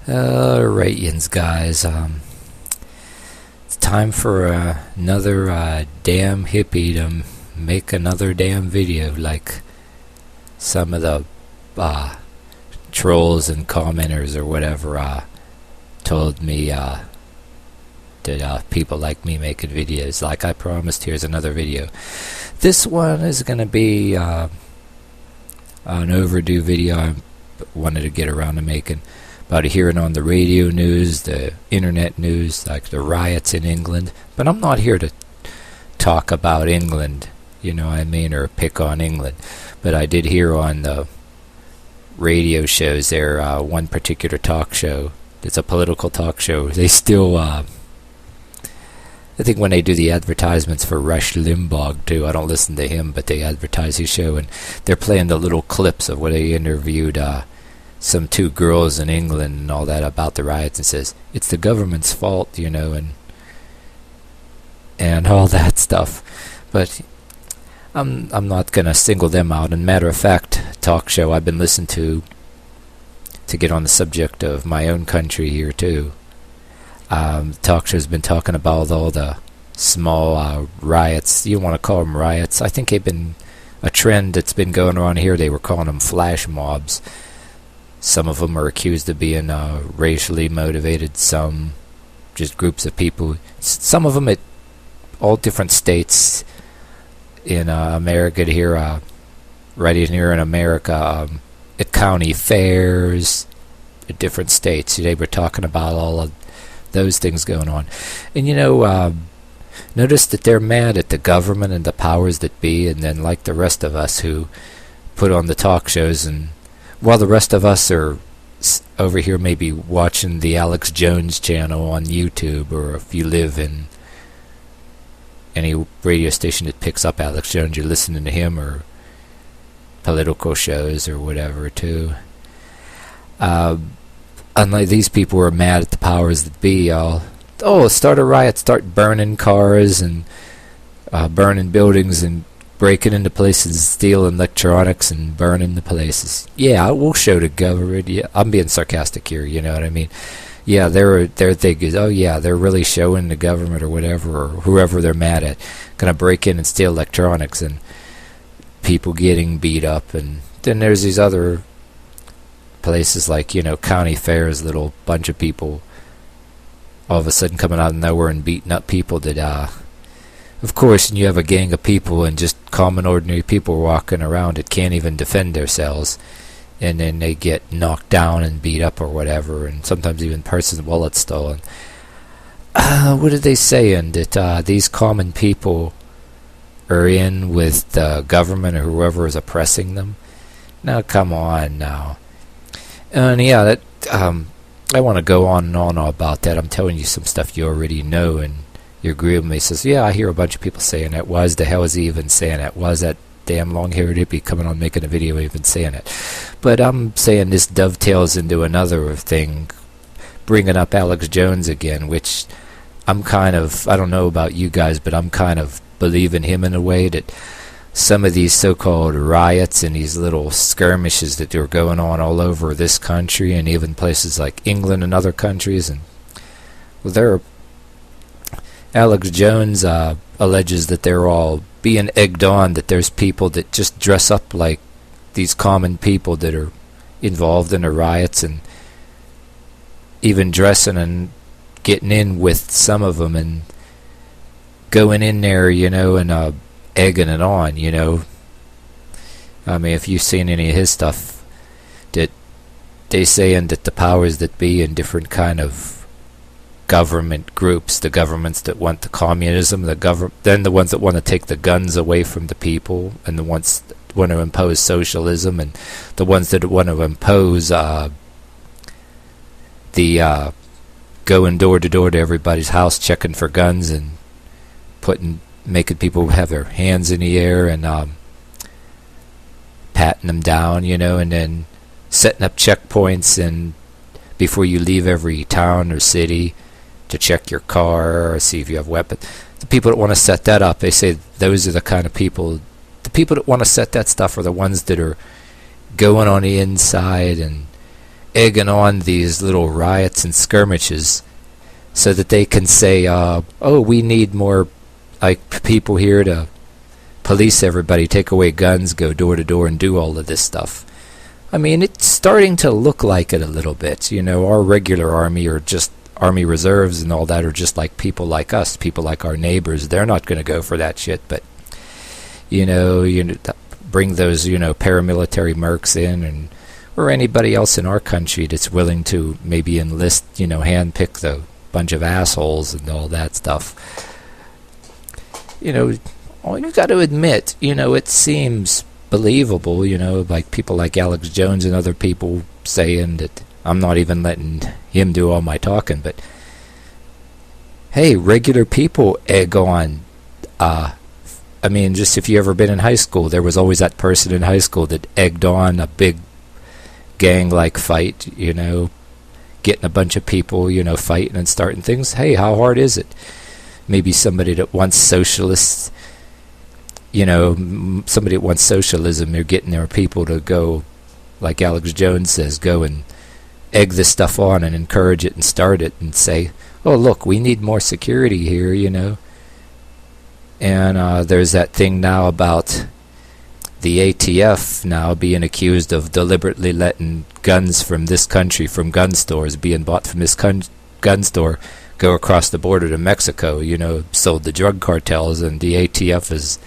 Riots, guys. It's time for another damn hippie to make another damn video, like some of the trolls and commenters or whatever told me that people like me making videos. Like I promised, here's another video. This one is going to be an overdue video I wanted to get around to making. About hearing on the radio news, the internet news, like the riots in England. But I'm not here to talk about England, you know what I mean, or pick on England. But I did hear on the radio shows there, one particular talk show, it's a political talk show, they still, I think when they do the advertisements for Rush Limbaugh too, I don't listen to him, but they advertise his show, and they're playing the little clips of where they interviewed some two girls in England and all that about the riots, and says it's the government's fault, you know, and all that stuff. But I'm not gonna single them out. And matter of fact, talk show I've been listening to get on the subject of my own country here too. Talk show's been talking about all the small riots. You want to call them riots? I think they've been a trend that's been going on here. They were calling them flash mobs. Some of them are accused of being racially motivated, some just groups of people. Some of them at all different states in America here, right in here in America, at county fairs, at different states. They were talking about all of those things going on. And you know, notice that they're mad at the government and the powers that be, and then like the rest of us who put on the talk shows, and while the rest of us are over here maybe watching the Alex Jones channel on YouTube, or if you live in any radio station that picks up Alex Jones, you're listening to him, or political shows or whatever too. Unlike these people who are mad at the powers that be, start a riot, start burning cars and burning buildings and breaking into places, stealing electronics and burning the places. Yeah, we'll show the government. Yeah, I'm being sarcastic here, you know what I mean? Yeah, their thing is, oh yeah, they're really showing the government or whatever, or whoever they're mad at, gonna break in and steal electronics, and people getting beat up. And then there's these other places like, you know, county fairs, little bunch of people all of a sudden coming out of nowhere and beating up people that of course, and you have a gang of people and just common ordinary people walking around that can't even defend themselves, and then they get knocked down and beat up or whatever, and sometimes even person's wallet stolen. What are they saying? That these common people are in with the government or whoever is oppressing them? Now, come on now. And yeah, that I want to go on and on about that. I'm telling you some stuff you already know, and you agree with me. Says, yeah, I hear a bunch of people saying that. Why the hell is he even saying that? Why is that damn long-haired hippie coming on making a video even saying it? But I'm saying this dovetails into another thing, bringing up Alex Jones again, which I'm kind of, I don't know about you guys, but I'm kind of believing him in a way, that some of these so-called riots and these little skirmishes that are going on all over this country and even places like England and other countries, and well, they're Alex Jones alleges that they're all being egged on, that there's people that just dress up like these common people that are involved in the riots, and even dressing and getting in with some of them and going in there, you know, and egging it on, you know. I mean, if you've seen any of his stuff, that they saying that the powers that be in different kind of government groups, the governments that want the communism, then the ones that want to take the guns away from the people, and the ones that want to impose socialism, and the ones that want to impose the going door to door to everybody's house, checking for guns, and making people have their hands in the air and patting them down, you know, and then setting up checkpoints and before you leave every town or city to check your car or see if you have weapons. The people that want to set that up, they say those are the kind of people, the people that want to set that stuff are the ones that are going on the inside and egging on these little riots and skirmishes so that they can say, oh, we need more like people here to police everybody, take away guns, go door to door and do all of this stuff. I mean, it's starting to look like it a little bit. You know, our regular army or just army reserves and all that are just like people like us, people like our neighbors. They're not going to go for that shit, but you know, bring those, you know, paramilitary mercs in, and or anybody else in our country that's willing to maybe enlist, you know, handpick the bunch of assholes and all that stuff. You know, you got to admit, you know, it seems believable, you know, like people like Alex Jones and other people saying that I'm not even letting him do all my talking, but hey, regular people egg on. I mean, just if you ever been in high school, there was always that person in high school that egged on a big gang-like fight, you know, getting a bunch of people, you know, fighting and starting things. Hey, how hard is it? Maybe somebody that wants socialists, you know, somebody that wants socialism, they're getting their people to go, like Alex Jones says, go and egg this stuff on and encourage it and start it and say, oh, look, we need more security here, you know. And there's that thing now about the ATF now being accused of deliberately letting guns from this country, from gun stores, being bought from this gun store, go across the border to Mexico, you know, sold the drug cartels, and the ATF is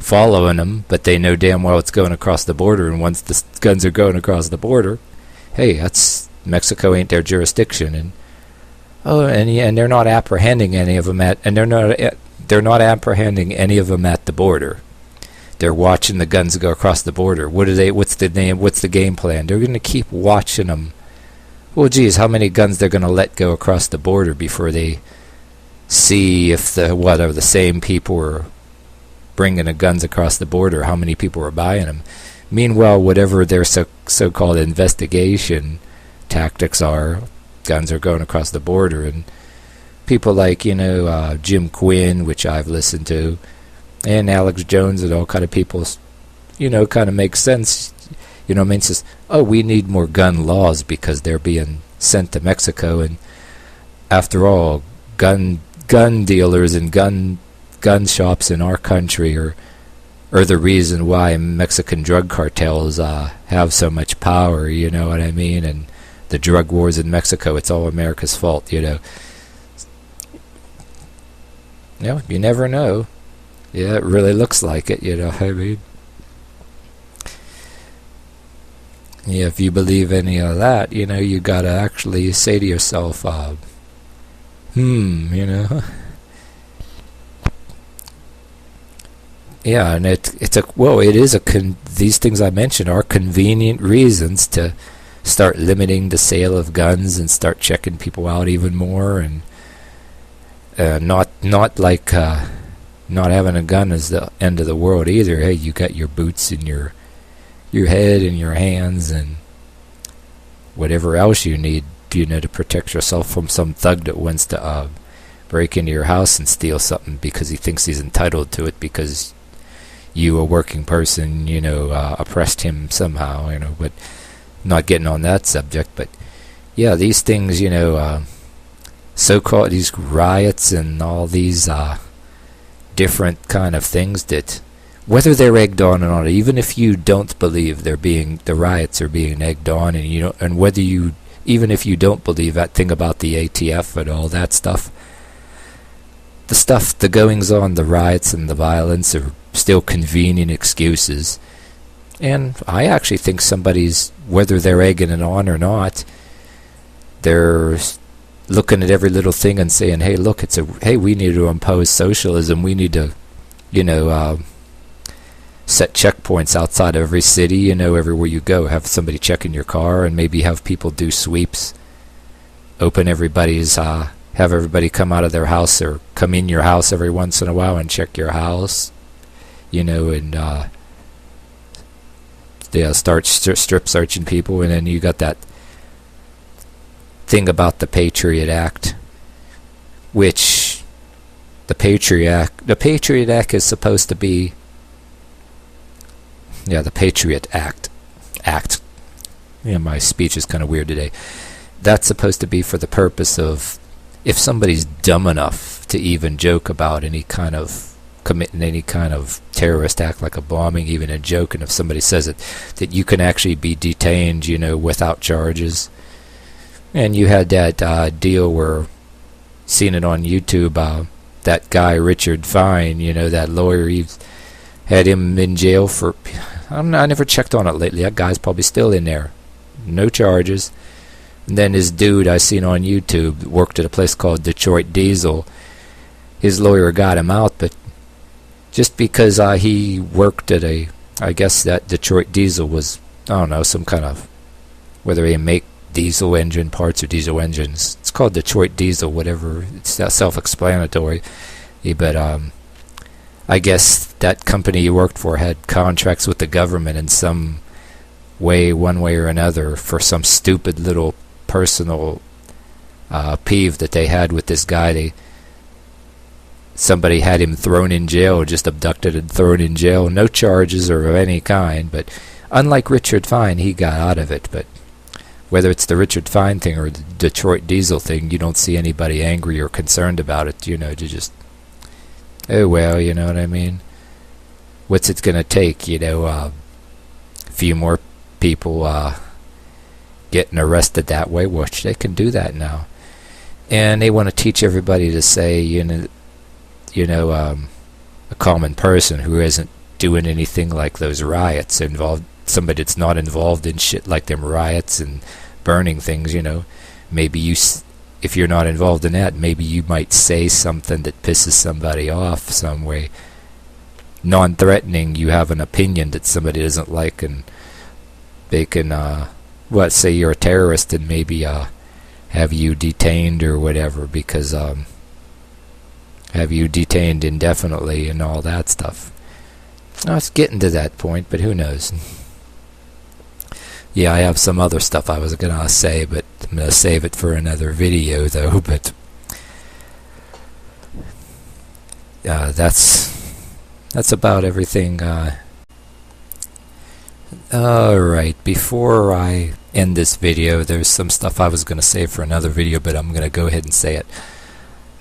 following them, but they know damn well it's going across the border, and once the guns are going across the border, hey, that's Mexico ain't their jurisdiction, and and they're not apprehending any of them they're not apprehending any of them at the border. They're watching the guns go across the border. What's the game plan? They're going to keep watching them. Well, geez, how many guns they're going to let go across the border before they see if the same people are bringing the guns across the border, how many people are buying them. Meanwhile, whatever their so-called investigation tactics are, guns are going across the border, and people like, you know, Jim Quinn, which I've listened to, and Alex Jones and all kind of people, you know, kind of makes sense. You know what I mean? It says, oh, we need more gun laws because they're being sent to Mexico, and after all, gun dealers and gun shops in our country are the reason why Mexican drug cartels have so much power, you know what I mean? And the drug wars in Mexico, it's all America's fault, you know. You know, you never know. Yeah, it really looks like it, you know what I mean? Yeah, if you believe any of that, you know, you gotta actually say to yourself, you know. Yeah, and these things I mentioned are convenient reasons to start limiting the sale of guns and start checking people out even more, and not like not having a gun is the end of the world either. Hey, you got your boots and your head and your hands and whatever else you need, you know, to protect yourself from some thug that wants to break into your house and steal something because he thinks he's entitled to it because you, a working person, you know, oppressed him somehow, you know. But not getting on that subject, but yeah, these things, you know, so-called these riots and all these different kind of things that, whether they're egged on or not, even if you don't believe the riots are being egged on, and you know, and whether you, even if you don't believe that thing about the ATF and all that stuff, the goings on, the riots and the violence are still convenient excuses. And I actually think somebody's, whether they're egging it on or not, they're looking at every little thing and saying, hey, look, hey, we need to impose socialism. We need to, you know, set checkpoints outside of every city, you know, everywhere you go. Have somebody checking your car, and maybe have people do sweeps. Open everybody's, have everybody come out of their house or come in your house every once in a while and check your house, you know, and they'll start strip searching people. And then you got that thing about the Patriot Act, which the Patriot Act is supposed to be, yeah, the Patriot Act. my speech is kind of weird today. That's supposed to be for the purpose of, if somebody's dumb enough to even joke about any kind of committing any kind of terrorist act like a bombing, even a joke, and if somebody says it, that you can actually be detained, without charges. And you had that deal where, seen it on YouTube, that guy Richard Fine, that lawyer, he had him in jail for, I never checked on it lately, that guy's probably still in there, no charges. And then his dude I seen on YouTube worked at a place called Detroit Diesel. His lawyer got him out, but just because he worked at I guess that Detroit Diesel was, I don't know, some kind of, whether they make diesel engine parts or diesel engines. It's called Detroit Diesel, whatever. It's self-explanatory. But I guess that company he worked for had contracts with the government in some way, one way or another, for some stupid little personal peeve that they had with this guy. Somebody had him thrown in jail, just abducted and thrown in jail, no charges or of any kind. But unlike Richard Fine, he got out of it. But whether it's the Richard Fine thing or the Detroit Diesel thing, you don't see anybody angry or concerned about it. You just, oh well, you know what I mean? What's it gonna take? A few more people getting arrested that way, which they can do that now. And they want to teach everybody to say, a common person who isn't doing anything like those riots, somebody that's not involved in shit like them riots and burning things, maybe if you're not involved in that, maybe you might say something that pisses somebody off some way. Non-threatening, you have an opinion that somebody doesn't like, and they can, say you're a terrorist and maybe have you detained or whatever, because have you detained indefinitely and all that stuff. Now it's getting to that point, but who knows. Yeah, I have some other stuff I was going to say, but I'm going to save it for another video, though. But that's about everything. Alright, before I end this video, there's some stuff I was going to save for another video, but I'm going to go ahead and say it.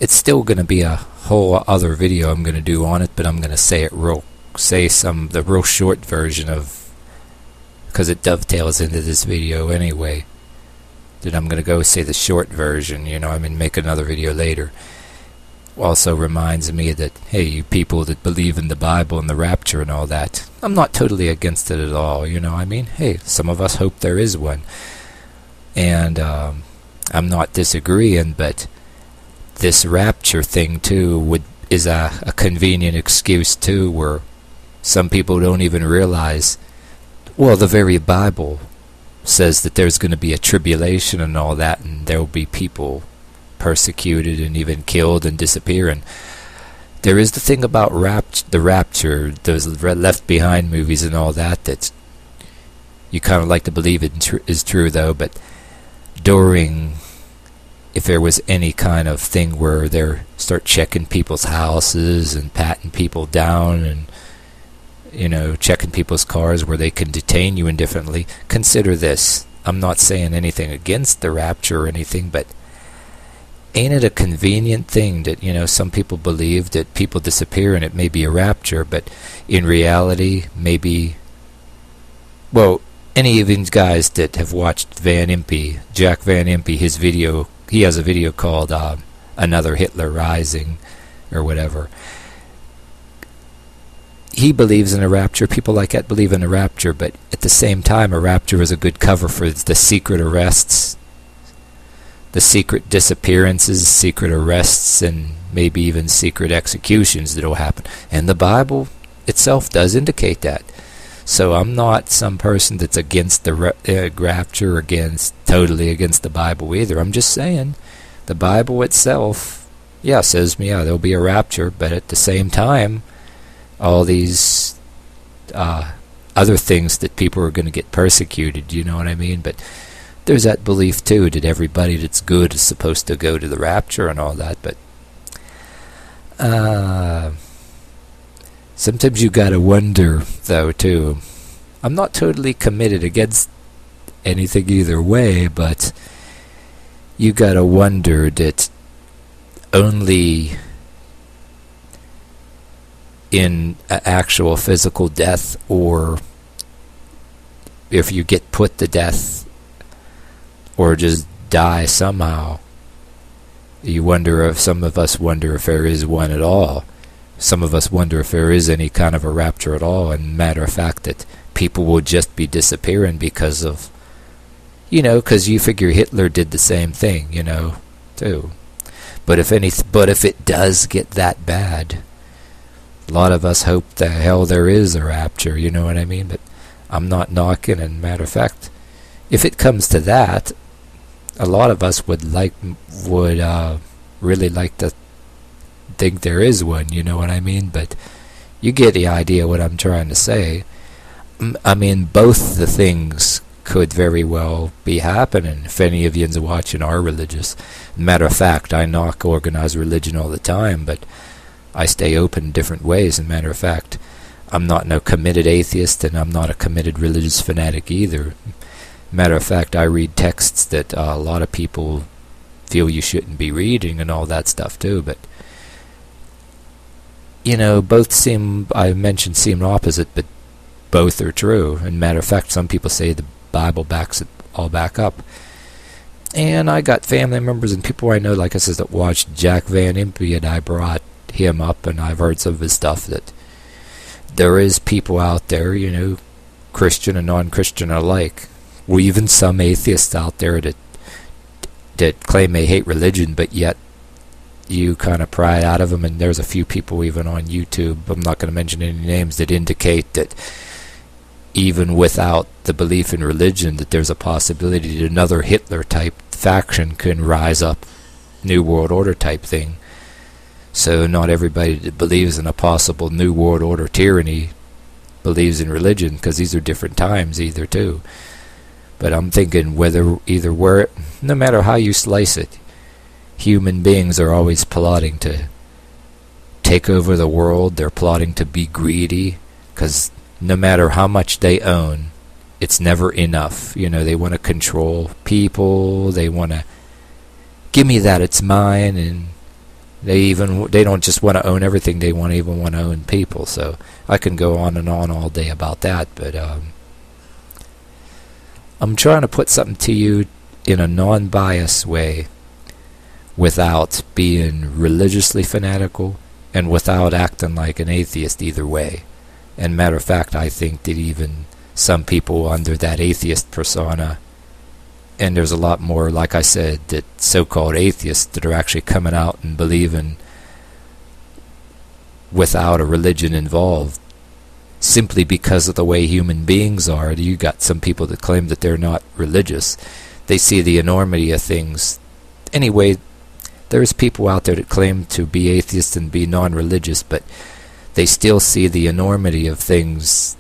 It's still going to be a whole other video I'm going to do on it, but I'm going to say it the real short version of, because it dovetails into this video anyway. Then I'm going to go say the short version, make another video later. Also reminds me that, hey, you people that believe in the Bible and the rapture and all that, I'm not totally against it at all, Hey, some of us hope there is one. And I'm not disagreeing, but this rapture thing too is a convenient excuse too, where some people don't even realize, well, the very Bible says that there's going to be a tribulation and all that, and there will be people persecuted and even killed and disappear. And there is the thing about the rapture, those Left Behind movies and all that, that you kind of like to believe it is true, though. But if there was any kind of thing where they start checking people's houses and patting people down and checking people's cars where they can detain you indefinitely, consider this. I'm not saying anything against the rapture or anything, but ain't it a convenient thing that, some people believe that people disappear and it may be a rapture, but in reality, maybe, well, any of these guys that have watched Jack Van Impe, his video, he has a video called Another Hitler Rising, or whatever. He believes in a rapture. People like that believe in a rapture, but at the same time, a rapture is a good cover for the secret arrests, the secret disappearances, secret arrests, and maybe even secret executions that will happen. And the Bible itself does indicate that. So I'm not some person that's against the rapture, totally against the Bible either. I'm just saying the Bible itself, says there'll be a rapture, but at the same time, all these other things that people are going to get persecuted, you know what I mean? But there's that belief too that everybody that's good is supposed to go to the rapture and all that. But sometimes you gotta wonder, though, too. I'm not totally committed against anything either way, but you gotta wonder that only in actual physical death, or if you get put to death or just die somehow, you wonder if some of us wonder if there is one at all. Some of us wonder if there is any kind of a rapture at all, and matter of fact that people will just be disappearing because of, because you figure Hitler did the same thing, too. But if it does get that bad, a lot of us hope the hell there is a rapture, you know what I mean? But I'm not knocking, and matter of fact, if it comes to that, a lot of us would really like to think there is one, you know what I mean? But you get the idea what I'm trying to say. I mean, both the things could very well be happening if any of yous watching are religious. Matter of fact, I knock organized religion all the time, but I stay open in different ways. And matter of fact, I'm not no committed atheist, and I'm not a committed religious fanatic either. Matter of fact, I read texts that a lot of people feel you shouldn't be reading and all that stuff too, but both seem opposite, but both are true. And matter of fact, some people say the Bible backs it all back up. And I got family members and people I know, like I said, that watched Jack Van Impe, and I brought him up, and I've heard some of his stuff, that there is people out there, Christian and non-Christian alike, or even some atheists out there that claim they hate religion, but yet you kind of pry it out of them. And there's a few people even on YouTube, I'm not going to mention any names, that indicate that even without the belief in religion, that there's a possibility that another Hitler type faction can rise up, New World Order type thing. So not everybody that believes in a possible New World Order tyranny believes in religion, because these are different times either too. But I'm thinking no matter how you slice it, human beings are always plotting to take over the world. They're plotting to be greedy, because no matter how much they own, it's never enough. They want to control people. They want to give me that, it's mine. And they don't just want to own everything. They even want to own people. So I can go on and on all day about that, but I'm trying to put something to you in a non-biased way, without being religiously fanatical and without acting like an atheist either way. And matter of fact, I think that even some people under that atheist persona, and there's a lot more, like I said, that so-called atheists that are actually coming out and believing without a religion involved, simply because of the way human beings are. You got some people that claim that they're not religious. They see the enormity of things. Anyway, there's people out there that claim to be atheists and be non-religious, but they still see the enormity of things,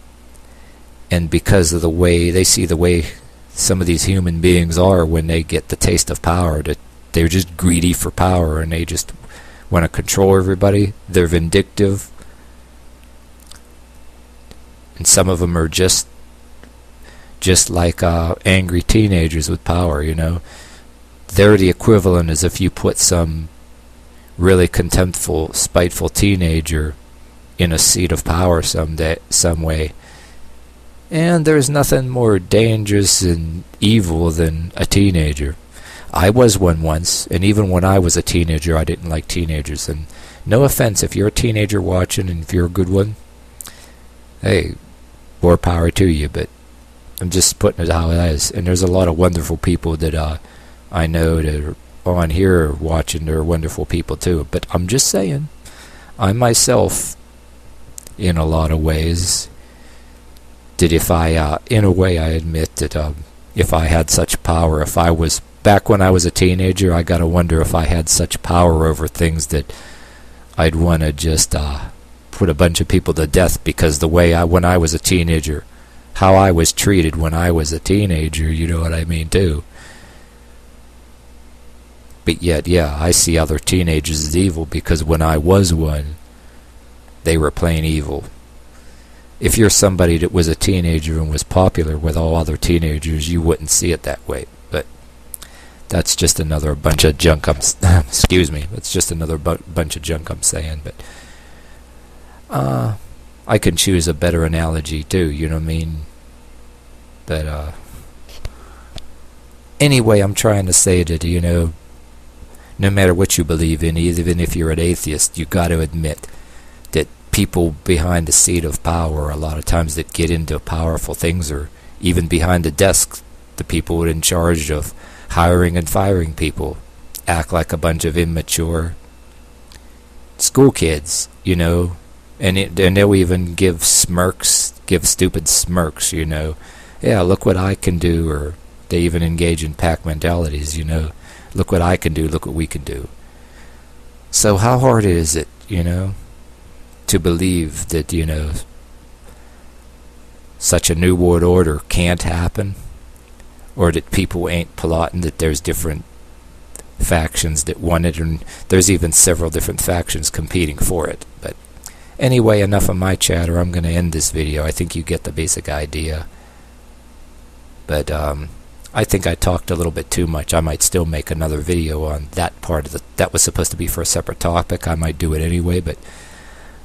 and because of the way they see the way some of these human beings are when they get the taste of power, that they're just greedy for power and they just want to control everybody. They're vindictive, and some of them are just like angry teenagers with power. They're the equivalent as if you put some really contemptful, spiteful teenager in a seat of power some way. And there's nothing more dangerous and evil than a teenager. I was one once, and even when I was a teenager, I didn't like teenagers. And no offense, if you're a teenager watching, and if you're a good one, hey, more power to you, but I'm just putting it how it is. And there's a lot of wonderful people that I know that are on here watching. They're wonderful people too. But I'm just saying, I myself, in a lot of ways, that if I, in a way, I admit that if I had such power, back when I was a teenager, I gotta wonder if I had such power over things that I'd want to just put a bunch of people to death, because the way when I was a teenager, how I was treated when I was a teenager, you know what I mean too. But yet, yeah, I see other teenagers as evil, because when I was one, they were plain evil. if you're somebody that was a teenager and was popular with all other teenagers, you wouldn't see it that way. But that's just another bunch of junk I'm excuse me, it's just another bunch of junk I'm saying. But I can choose a better analogy too, you know what I mean? But anyway, I'm trying to say that, you know, no matter what you believe in, even if you're an atheist, you got to admit that people behind the seat of power, a lot of times that get into powerful things, or even behind the desk, the people in charge of hiring and firing people, act like a bunch of immature school kids, you know, and they'll even give stupid smirks, you know. Yeah, look what I can do, or they even engage in pack mentalities, you know. Look what I can do, look what we can do. So how hard is it, you know, to believe that, you know, such a new world order can't happen, or that people ain't plotting, that there's different factions that want it, and there's even several different factions competing for it. But anyway, enough of my chatter. I'm going to end this video. I think you get the basic idea. But I think I talked a little bit too much. I might still make another video on that part of that was supposed to be for a separate topic. I might do it anyway, but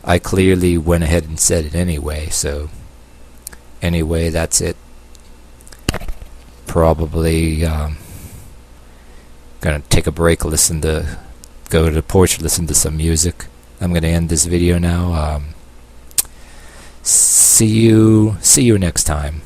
I clearly went ahead and said it anyway. So anyway, that's it. Probably gonna take a break, go to the porch, listen to some music. I'm gonna end this video now. See you next time.